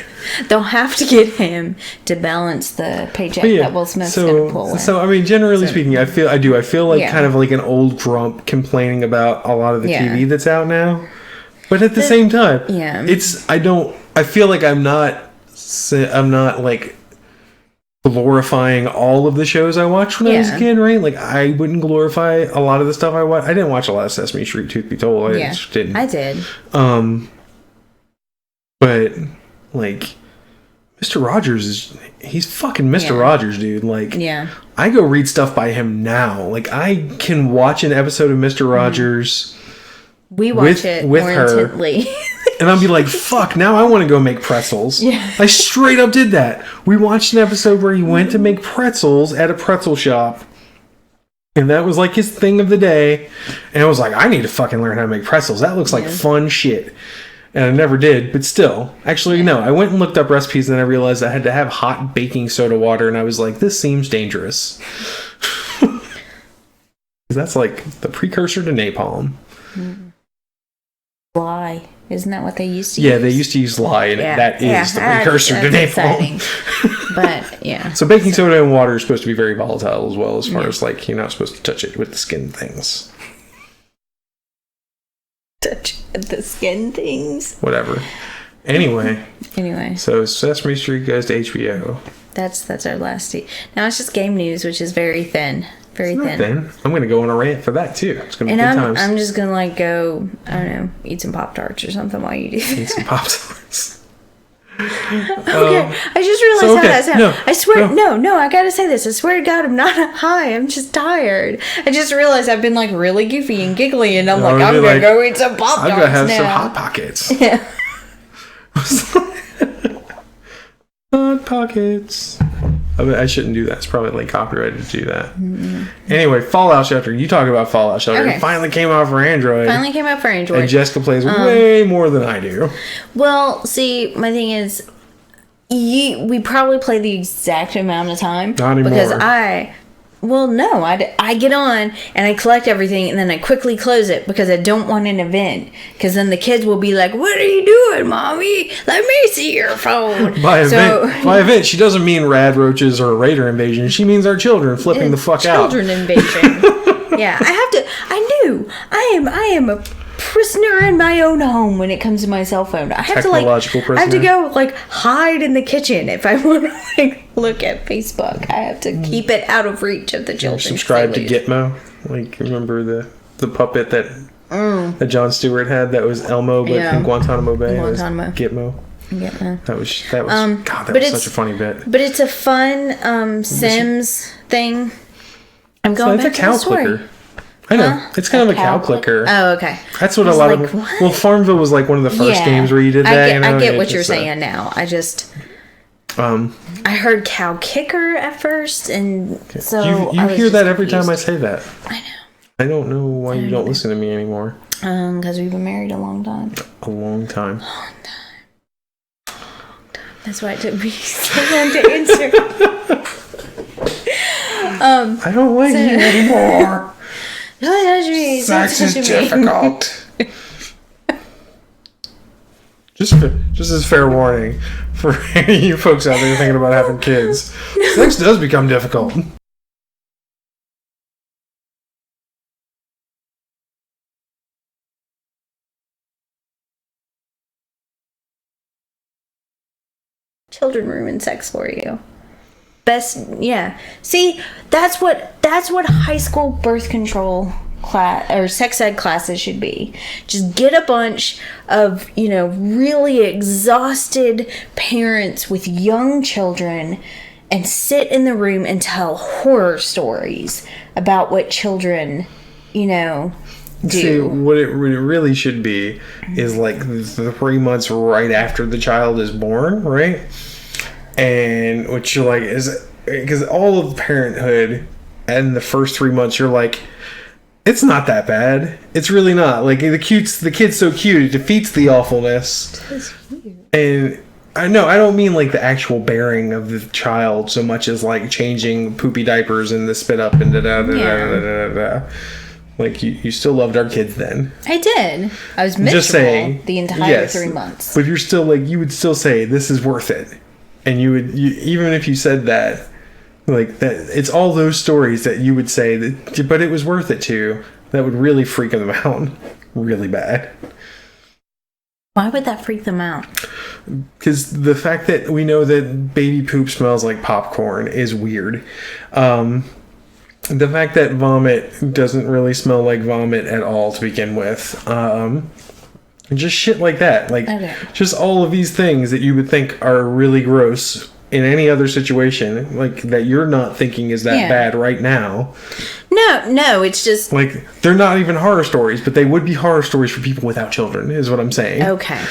they'll have to get him to balance the paycheck that Will Smith's going to pull in. So I mean, generally speaking, I feel like kind of like an old grump complaining about a lot of the TV that's out now. But at the same time, I feel like I'm not like glorifying all of the shows I watched when I was a kid, right? Like, I wouldn't glorify a lot of the stuff I watched. I didn't watch a lot of Sesame Street, truth be told. I just didn't. I did. But, like, Mr. Rogers he's fucking Mr. Rogers, dude. Like, I go read stuff by him now. Like, I can watch an episode of Mr. Rogers. We watch it with more her, intently. And I'll be like, fuck, now I want to go make pretzels. Yeah. I straight up did that. We watched an episode where he went to make pretzels at a pretzel shop. And that was like his thing of the day. And I was like, I need to fucking learn how to make pretzels. That looks like fun shit. And I never did, but still. Actually, no. I went and looked up recipes, and then I realized I had to have hot baking soda water, and I was like, this seems dangerous. That's like the precursor to napalm. Lye. Isn't that what they used to use? Yeah, they used to use lye, and that is the precursor to napalm. But yeah. So baking soda and water is supposed to be very volatile as well, as far as like you're not supposed to touch it with the skin things. Touch the skin things. Whatever. Anyway. So Sesame Street goes to HBO. That's our last. Now it's just game news, which is very thin. Very thin. I'm going to go on a rant for that too. It's going to be good times. I'm just going to like go, I don't know, eat some Pop-Tarts or something while you do that. Eat some Pop-Tarts. Okay, I just realized how that sounds. No, I swear, no, I gotta say this. I swear to God, I'm not high. I'm just tired. I just realized I've been like really goofy and giggly, and I'm I'm gonna go eat some Pop-Tarts now. I'm gonna have some Hot Pockets. Yeah. Hot Pockets. I shouldn't do that. It's probably like copyrighted to do that. Mm-hmm. Anyway, Fallout Shelter. You talk about Fallout Shelter. Okay. It finally came out for Android. And Jessica plays way more than I do. Well, see, my thing is, we probably play the exact amount of time. Not anymore. Because I get on and I collect everything and then I quickly close it because I don't want an event. Because then the kids will be like, "What are you doing, Mommy? Let me see your phone." By event, she doesn't mean rad roaches or a raider invasion. She means our children flipping the fuck out. Children invasion. Yeah, I am a prisoner in my own home when it comes to my cell phone. I have to go like hide in the kitchen if I want to like look at Facebook. I have to keep it out of reach of the children. Subscribe to Gitmo. Like, remember the puppet that Jon Stewart had that was Elmo, but in Guantanamo Bay. Gitmo. That was God, that was such a funny bit. But it's a fun Sims thing. I'm going back to the story. Clicker. I know. It's kind of a cow clicker. Oh, okay. That's what a lot of... Well, Farmville was like one of the first games where you did that. I get what you're saying now. I just... I heard cow kicker at first, and so... You hear that every time I say that. I know. I don't know why you don't listen to me anymore. Because we've been married a long time. A long time. That's why it took me so long to answer. I don't like you anymore. Sex is difficult. Just as fair warning for you folks out there thinking about having kids. Sex does become difficult. Children ruin sex for you. See, that's what high school birth control class or sex ed classes should be. Just get a bunch of, really exhausted parents with young children and sit in the room and tell horror stories about what children, do. See, what it really should be is like the 3 months right after the child is born, right? And what you're like is because all of parenthood and the first 3 months you're like, it's not that bad. It's really not. Like the kid's so cute, it defeats the awfulness. And I don't mean like the actual bearing of the child so much as like changing poopy diapers and the spit up and da da da da da da. Like you still loved our kids then. I did. I was miserable the entire 3 months. But you're still like, you would still say this is worth it. And you even if you said that, like that, it's all those stories that you would say that, but it was worth it too. That would really freak them out, really bad. Why would that freak them out? Because the fact that we know that baby poop smells like popcorn is weird. The fact that vomit doesn't really smell like vomit at all to begin with. Just shit like that. Like, just all of these things that you would think are really gross in any other situation, like, that you're not thinking is that bad right now. No, it's just... Like, they're not even horror stories, but they would be horror stories for people without children, is what I'm saying. Okay.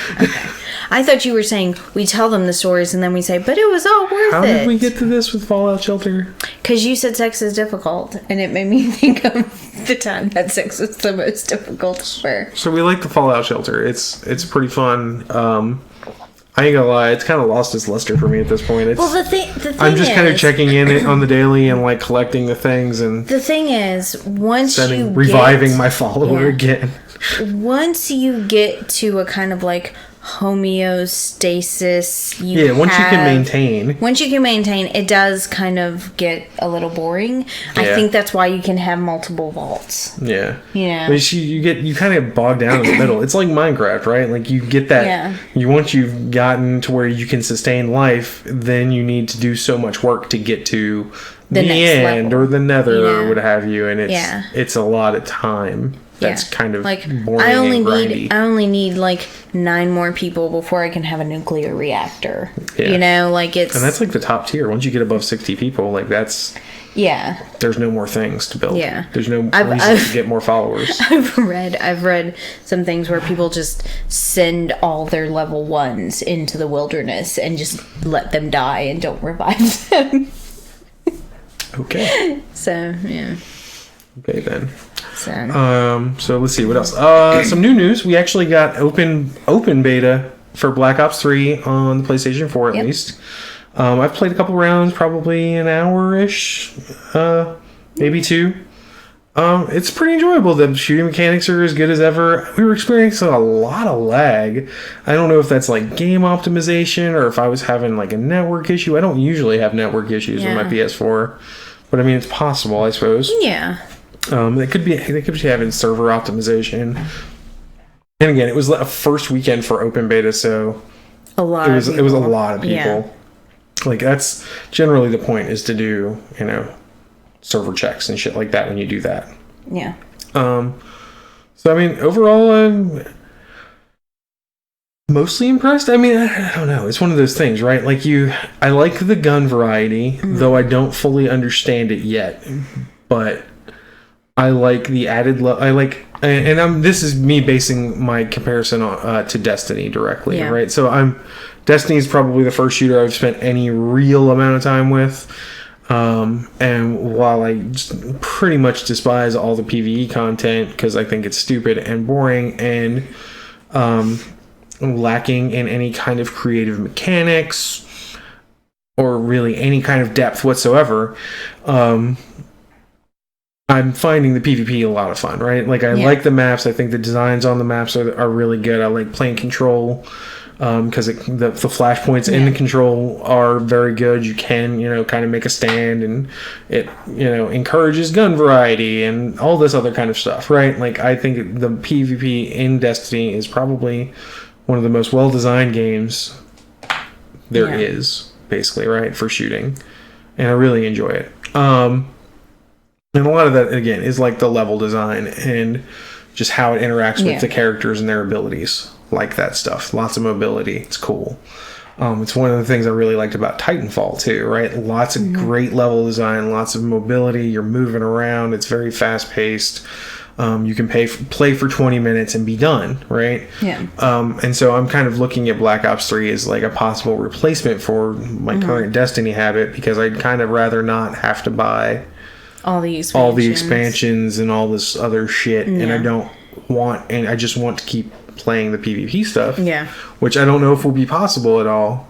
I thought you were saying we tell them the stories and then we say, but it was all worth it. How did we get to this with Fallout Shelter? Because you said sex is difficult, and it made me think of the time that sex was the most difficult ever. So we like the Fallout Shelter. It's pretty fun. I ain't gonna lie, it's kind of lost its luster for me at this point. The thing I'm just kind of checking in it on the daily and like collecting the things and... The thing is, reviving my follower again. Once you get to a kind of like homeostasis. Once you can maintain. Once you can maintain, it does kind of get a little boring. I think that's why you can have multiple vaults. Yeah. Yeah. But you kind of bog down in the middle. It's like Minecraft, right? Like you get that. Yeah. Once you've gotten to where you can sustain life, then you need to do so much work to get to the end level. Or the nether or what have you, and it's a lot of time. That's kind of like boring I only need like 9 more people before I can have a nuclear reactor. Yeah. Like it's and that's like the top tier. Once you get above 60 people, like that's there's no more things to build. Yeah. There's no reason to get more followers. I've read some things where people just send all their level 1s into the wilderness and just let them die and don't revive them. Okay. So, yeah. Okay, then. So let's see what else. Some new news. We actually got open beta for Black Ops 3 on the PlayStation 4 at least. I've played a couple rounds, probably an hour-ish, maybe 2. It's pretty enjoyable. The shooting mechanics are as good as ever. We were experiencing a lot of lag. I don't know if that's like game optimization or if I was having like a network issue. I don't usually have network issues with my PS4, but I mean it's possible, I suppose. Yeah. They could be having server optimization. And again, it was a first weekend for open beta, so it was a lot of people. Yeah. Like that's generally the point, is to do, server checks and shit like that when you do that. Yeah. So I mean, overall I'm mostly impressed. I mean, I don't know. It's one of those things, right? Like I like the gun variety, though I don't fully understand it yet. But I like the added this is me basing my comparison to Destiny directly, right? So Destiny's probably the first shooter I've spent any real amount of time with. And while I pretty much despise all the PvE content because I think it's stupid and boring and lacking in any kind of creative mechanics or really any kind of depth whatsoever, I'm finding the PvP a lot of fun, right? Like, I like the maps. I think the designs on the maps are really good. I like playing Control because the flashpoints in the Control are very good. You can, kind of make a stand, and it, encourages gun variety and all this other kind of stuff, right? Like, I think the PvP in Destiny is probably one of the most well-designed games there is, basically, right, for shooting. And I really enjoy it. And a lot of that, again, is like the level design and just how it interacts with the characters and their abilities. Like that stuff. Lots of mobility. It's cool. It's one of the things I really liked about Titanfall, too, right? Lots of great level design, lots of mobility. You're moving around. It's very fast-paced. You can play for 20 minutes and be done, right? Yeah. And so I'm kind of looking at Black Ops 3 as like a possible replacement for my current Destiny habit, because I'd kind of rather not have to buy all the expansions and all this other shit, and I just want to keep playing the PvP stuff, which I don't know if will be possible at all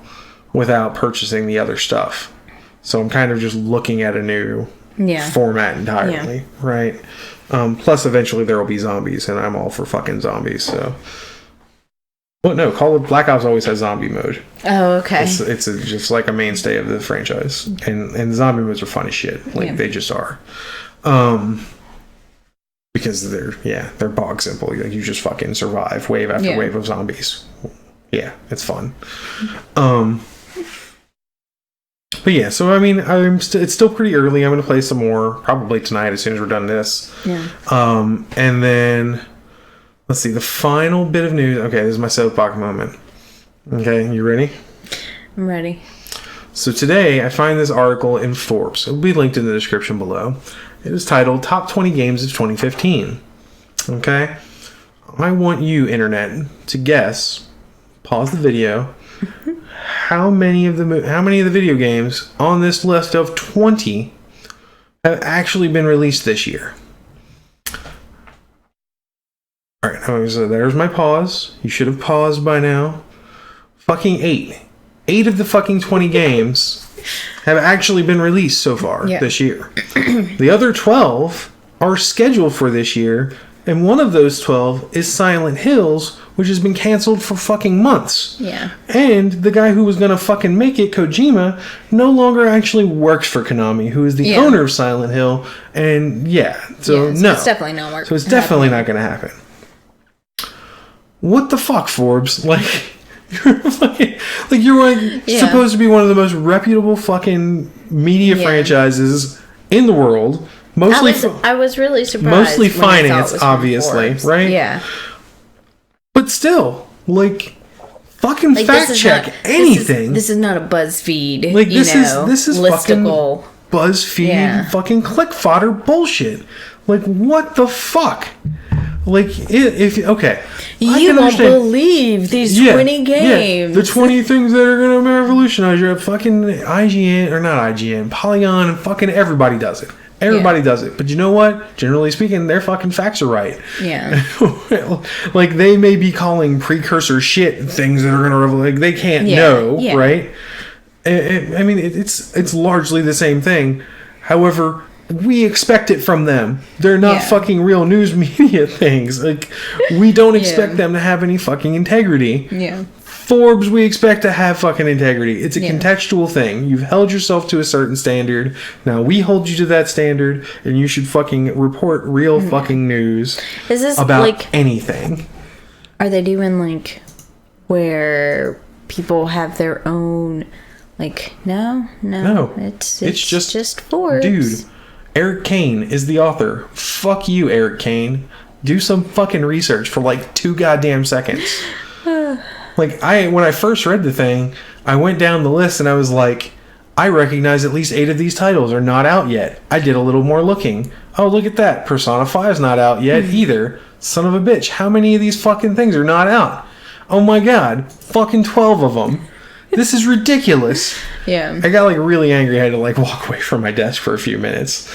without purchasing the other stuff. So I'm kind of just looking at a new format entirely, right? Plus eventually there will be zombies, and I'm all for fucking zombies, so... Well, no, Call of Black Ops always has zombie mode. Oh, okay. It's just like a mainstay of the franchise, and zombie modes are fun as shit. Like they just are, because they're bog simple. Like, you just fucking survive wave after wave of zombies. Yeah, it's fun. But yeah, so I mean, it's still pretty early. I'm gonna play some more probably tonight as soon as we're done this. Yeah. And then. Let's see, the final bit of news. Okay, this is my soapbox moment. Okay, you ready? I'm ready. So today, I find this article in Forbes. It will be linked in the description below. It is titled Top 20 Games of 2015. Okay? I want you, Internet, to guess, pause the video, how many of the video games on this list of 20 have actually been released this year. Alright, so there's my pause. You should have paused by now. Fucking 8. 8 of the fucking 20 games have actually been released so far this year. The other 12 are scheduled for this year And one of those 12 is Silent Hills, which has been canceled for fucking months. Yeah. And the guy who was going to fucking make it, Kojima, no longer actually works for Konami, who is the owner of Silent Hill. And so no. It's definitely not working. So it's definitely not going to happen. What the fuck, Forbes? Like, you're supposed to be one of the most reputable fucking media franchises in the world. Mostly, I was really surprised. Mostly finance, obviously, right? Yeah. But still, like, fucking fact check anything. This is not a BuzzFeed. Like, this is listicle. fucking BuzzFeed, fucking click fodder bullshit. Like, what the fuck? Like, okay. You won't believe these 20 games. The 20 things that are going to revolutionize your fucking IGN, or not IGN, Polygon, and fucking everybody does it. Everybody does it. But you know what? Generally speaking, their fucking facts are right. Yeah. Like, they may be calling precursor shit things that are going to revolutionize. Like, they can't know, right? I mean, it's largely the same thing. However, we expect it from them. They're not fucking real news media things. Like, we don't expect them to have any fucking integrity. Yeah. Forbes, we expect to have fucking integrity. It's a contextual thing. You've held yourself to a certain standard. Now we hold you to that standard, and you should fucking report real fucking news about anything. Are they doing like where people have their own? Like, no. It's just Forbes. Dude, Eric Kane is the author. Fuck you, Eric Kane. Do some fucking research for like 2 goddamn seconds. Like, when I first read the thing, I went down the list and I was like, I recognize at least 8 of these titles are not out yet. I did a little more looking. Oh, look at that. Persona 5's not out yet either. Son of a bitch. How many of these fucking things are not out? Oh my god. Fucking 12 of them. This is ridiculous. Yeah. I got like really angry. I had to like walk away from my desk for a few minutes.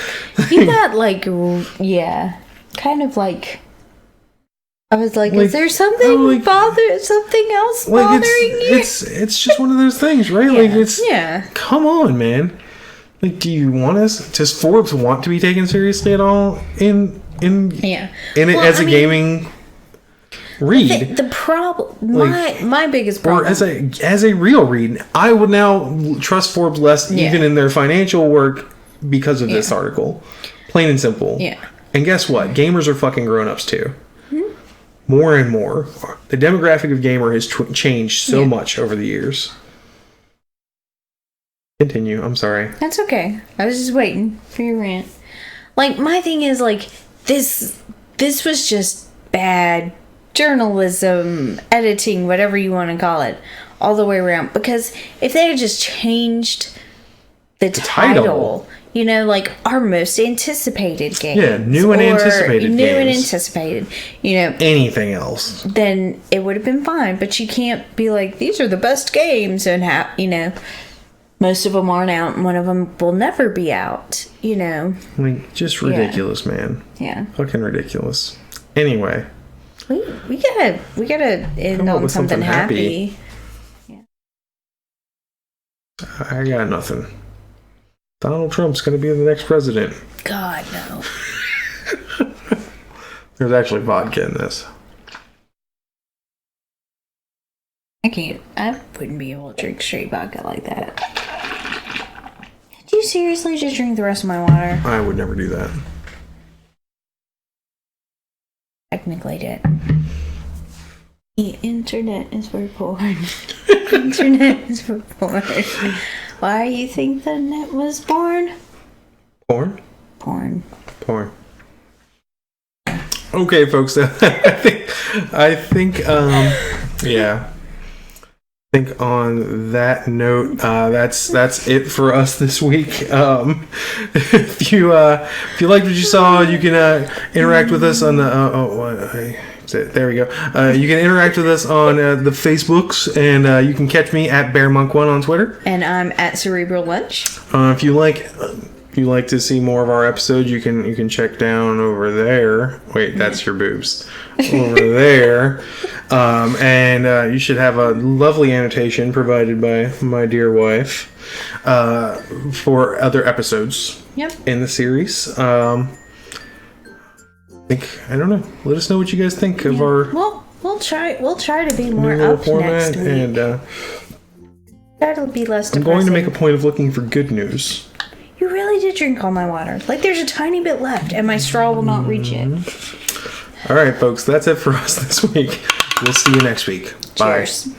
You got like, kind of like, I was like, is there something something else bothering you? It's just one of those things, right? Like, come on, man. Like, do you want us? Does Forbes want to be taken seriously at all in it as a gaming read? The problem, my biggest problem, or as a real read, I would now trust Forbes less, even in their financial work, because of this article. Plain and simple. Yeah. And guess what? Gamers are fucking grown-ups too. More and more. The demographic of gamer has changed so much over the years. Continue. I'm sorry. That's okay. I was just waiting for your rant. Like, my thing is, like, this was just bad journalism, editing, whatever you want to call it, all the way around. Because if they had just changed the title, you know, like, our most anticipated games. Yeah, new and anticipated games. New and anticipated. You know. Anything else. Then it would have been fine. But you can't be like, these are the best games, and you know, most of them aren't out, and one of them will never be out, you know. I mean, just ridiculous, man. Yeah. Fucking ridiculous. Anyway. We gotta end on something happy. Yeah. I got nothing. Donald Trump's going to be the next president. God, no. There's actually vodka in this. I wouldn't be able to drink straight vodka like that. Did you seriously just drink the rest of my water? I would never do that. Technically did. The internet is for porn. Internet is for porn. Why you think the net was born? Porn? Porn. Okay, folks. I think on that note, that's it for us this week. If you liked what you saw, you can interact with us on the there we go. You can interact with us on the Facebooks, and you can catch me at BearMonk1 on Twitter. And I'm at Cerebral Lunch. If you like to see more of our episodes, you can check down over there. Wait, that's your boobs. Over there. And you should have a lovely annotation provided by my dear wife for other episodes in the series. I don't know. Let us know what you guys think of our We'll try to be more new little up format. next week. And That'll be less I'm depressing. going to make a point of looking for good news. You really did drink all my water. Like, there's a tiny bit left, and my straw will not reach it. All right, folks. That's it for us this week. We'll see you next week. Bye. Cheers.